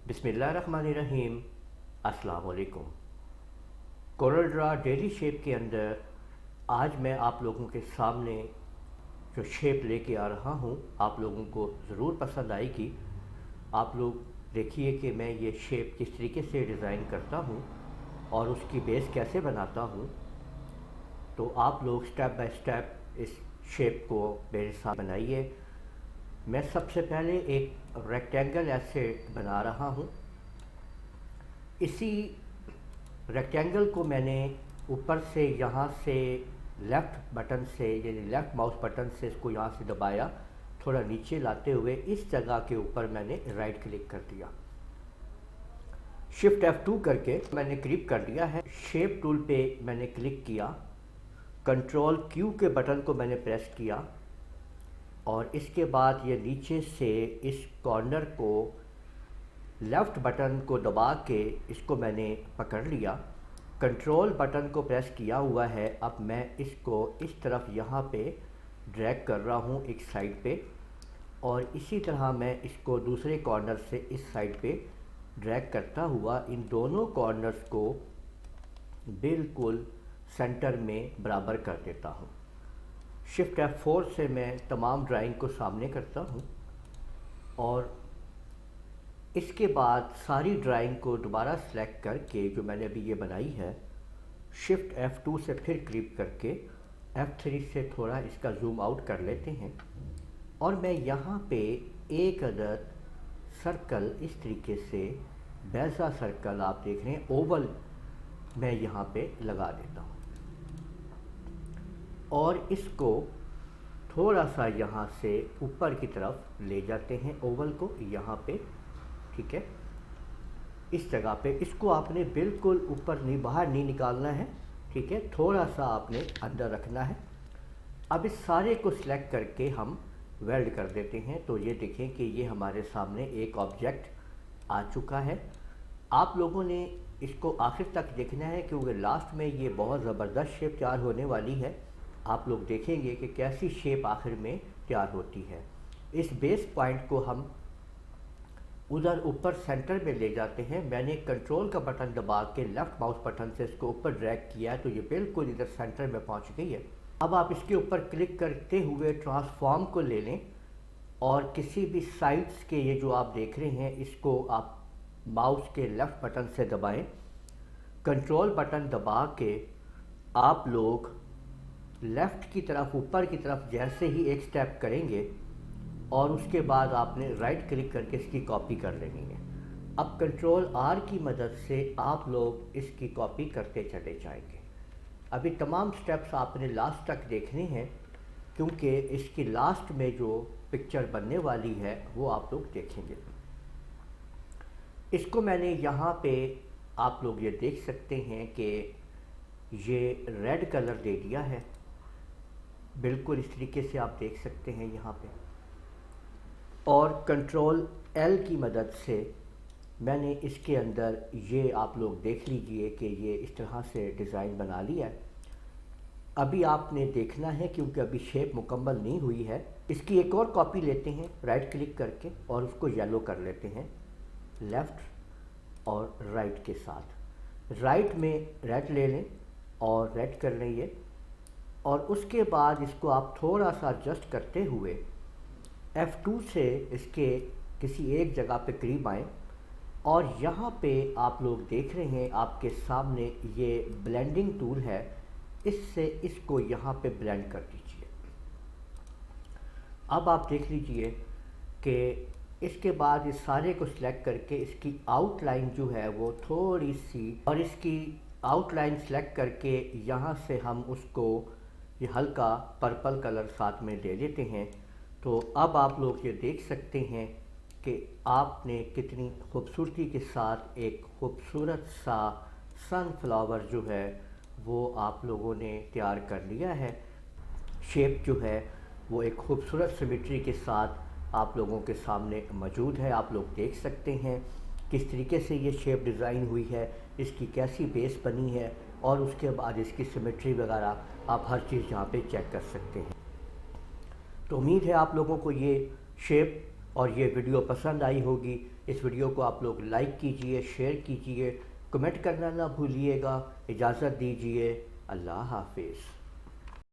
बिस्मिल्लाहिर्रहमानिर्रहीम। अस्सलाम वालेकुम। कोरल ड्रा डेली शेप के अंदर आज मैं आप लोगों के सामने जो शेप लेके आ रहा हूँ आप लोगों को ज़रूर पसंद आएगी। आप लोग देखिए कि मैं ये शेप किस तरीके से डिज़ाइन करता हूँ और उसकी बेस कैसे बनाता हूँ। तो आप लोग स्टेप बाय स्टेप इस शेप को मेरे साथ बनाइए। मैं सबसे पहले एक रेक्टेंगल ऐसे बना रहा हूँ। इसी रेक्टेंगल को मैंने ऊपर से यहाँ से लेफ़्ट बटन से यानी लेफ़्ट माउस बटन से इसको यहाँ से दबाया, थोड़ा नीचे लाते हुए इस जगह के ऊपर मैंने राइट क्लिक कर दिया। शिफ्ट F2 करके मैंने क्लिक कर दिया है। शेप टूल पे मैंने क्लिक किया, कंट्रोल Q के बटन को मैंने प्रेस किया और इसके बाद ये नीचे से इस कॉर्नर को लेफ़्ट बटन को दबा के इसको मैंने पकड़ लिया। कंट्रोल बटन को प्रेस किया हुआ है। अब मैं इसको इस तरफ यहाँ पे ड्रैग कर रहा हूँ एक साइड पे, और इसी तरह मैं इसको दूसरे कॉर्नर से इस साइड पे ड्रैग करता हुआ इन दोनों कॉर्नर्स को बिल्कुल सेंटर में बराबर कर देता हूँ। शिफ्ट F4 से मैं तमाम ड्राइंग को सामने करता हूँ और इसके बाद सारी ड्राइंग को दोबारा सेलेक्ट करके जो मैंने अभी ये बनाई है, शिफ्ट F2 से फिर क्लिक करके F3 से थोड़ा इसका जूम आउट कर लेते हैं और मैं यहाँ पे एक अदद सर्कल इस तरीके से वैसा सर्कल आप देख रहे हैं ओवल मैं यहाँ पे लगा देता हूँ और इसको थोड़ा सा यहाँ से ऊपर की तरफ ले जाते हैं ओवल को यहाँ पे। ठीक है, इस जगह पे इसको आपने बिल्कुल ऊपर नहीं बाहर नहीं निकालना है। ठीक है, थोड़ा सा आपने अंदर रखना है। अब इस सारे को सिलेक्ट करके हम वेल्ड कर देते हैं। तो ये देखें कि ये हमारे सामने एक ऑब्जेक्ट आ चुका है। आप लोगों ने इसको आखिर तक देखना है क्योंकि लास्ट में ये बहुत ज़बरदस्त शेप तैयार होने वाली है। आप लोग देखेंगे कि कैसी शेप आखिर में तैयार होती है। इस बेस पॉइंट को हम उधर ऊपर सेंटर में ले जाते हैं। मैंने कंट्रोल का बटन दबा के लेफ़्ट माउस बटन से इसको ऊपर ड्रैग किया है तो ये बिल्कुल इधर सेंटर में पहुंच गई है। अब आप इसके ऊपर क्लिक करते हुए ट्रांसफॉर्म को ले लें और किसी भी साइड्स के ये जो आप देख रहे हैं इसको आप माउस के लेफ़्ट बटन से दबाएं। कंट्रोल बटन दबा के आप लोग लेफ़्ट की तरफ ऊपर की तरफ जैसे ही एक स्टेप करेंगे और उसके बाद आपने राइट क्लिक करके इसकी कॉपी कर लेनी है। अब कंट्रोल R की मदद से आप लोग इसकी कॉपी करते चले जाएंगे। अभी तमाम स्टेप्स आपने लास्ट तक देखने हैं क्योंकि इसकी लास्ट में जो पिक्चर बनने वाली है वो आप लोग देखेंगे। इसको मैंने यहाँ पे आप लोग ये देख सकते हैं कि ये रेड कलर दे दिया है। बिल्कुल इस तरीके से आप देख सकते हैं यहाँ पे, और कंट्रोल L की मदद से मैंने इसके अंदर ये आप लोग देख लीजिए कि ये इस तरह से डिज़ाइन बना लिया है। अभी आपने देखना है क्योंकि अभी शेप मुकम्मल नहीं हुई है। इसकी एक और कॉपी लेते हैं राइट क्लिक करके और उसको येलो कर लेते हैं लेफ़्ट और राइट के साथ। राइट में रेड ले लें और रेड कर लें ये, और उसके बाद इसको आप थोड़ा सा एडजस्ट करते हुए F2 से इसके किसी एक जगह पे करीब आएँ और यहाँ पे आप लोग देख रहे हैं आपके सामने ये ब्लेंडिंग टूल है, इससे इसको यहाँ पे ब्लेंड कर दीजिए। अब आप देख लीजिए कि इसके बाद इस सारे को सिलेक्ट करके इसकी आउटलाइन जो है वो थोड़ी सी, और इसकी आउटलाइन सेलेक्ट करके यहाँ से हम उसको ये हल्का पर्पल कलर साथ में दे देते हैं। तो अब आप लोग ये देख सकते हैं कि आपने कितनी खूबसूरती के साथ एक खूबसूरत सा सनफ्लावर जो है वो आप लोगों ने तैयार कर लिया है। शेप जो है वो एक खूबसूरत सिमेट्री के साथ आप लोगों के सामने मौजूद है। आप लोग देख सकते हैं किस तरीके से ये शेप डिज़ाइन हुई है, इसकी कैसी बेस बनी है, और उसके बाद इसकी सिमेट्री वगैरह आप हर चीज़ यहाँ पे चेक कर सकते हैं। तो उम्मीद है आप लोगों को ये शेप और ये वीडियो पसंद आई होगी। इस वीडियो को आप लोग लाइक कीजिए, शेयर कीजिए, कमेंट करना ना भूलिएगा। इजाज़त दीजिए। अल्लाह हाफिज़।